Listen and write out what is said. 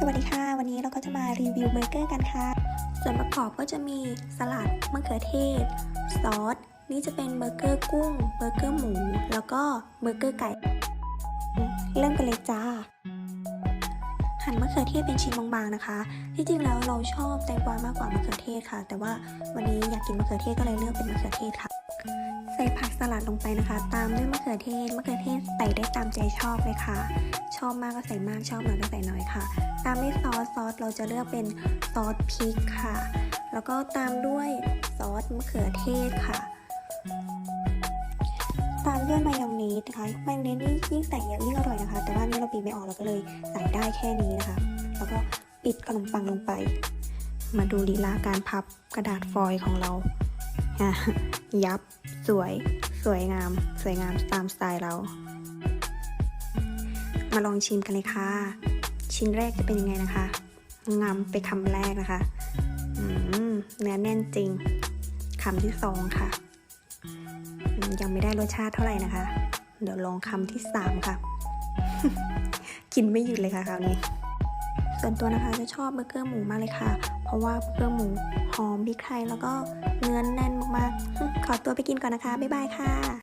สวัสดีค่ะวันนี้เราก็จะมารีวิวเบอร์เกอร์กันค่ะส่วนประกอบก็จะมีสลัดมะเขือเทศซอสนี่จะเป็นเบอร์เกอร์กุ้งเบอร์เกอร์หมูแล้วก็เบอร์เกอร์ไก่เริ่มกันเลยจ้าหั่นมะเขือเทศเป็นชิ้นบางๆนะคะที่จริงแล้วเราชอบแตงกวามากกว่ามะเขือเทศค่ะแต่ว่าวันนี้อยากกินมะเขือเทศก็เลยเลือกเป็นมะเขือเทศค่ะใส่ผักสลัดลงไปนะคะตามด้วยมะเขือเทศใส่ได้ตามใจชอบเลยค่ะชอบมากก็ใส่มากชอบน้อยก็ใส่น้อยค่ะตามด้วยซอสเราจะเลือกเป็นซอสพริกค่ะแล้วก็ตามด้วยซอสมะเขือเทศค่ะตามด้วยมายองเนสนะคะมายองเนสนี่ยิ่งใส่เยอะยิ่งอร่อยนะคะแต่ว่านี่เราบีบไม่ออกเราก็เลยใส่ได้แค่นี้นะคะแล้วก็ปิดขนมปังลงไปมาดูลีลาการพับกระดาษฟอยล์ของเรายับสวยงามตามสไตล์เรามาลองชิมกันเลยค่ะชิ้นแรกจะเป็นยังไงนะคะงำไปคำแรกนะคะเนื้อแน่นจริงคำที่2ค่ะยังไม่ได้รสชาติเท่าไหร่นะคะเดี๋ยวลองคำที่3ค่ะ กินไม่หยุดเลยค่ะคราวนี้ส่วนตัวนะคะจะชอบเบอร์เกอร์หมูมากเลยค่ะเพราะว่าเบอร์เกอร์หมูหอมพริกไทยแล้วก็เนื้อแน่นมากๆขอตัวไปกินก่อนนะคะบ๊ายบายค่ะ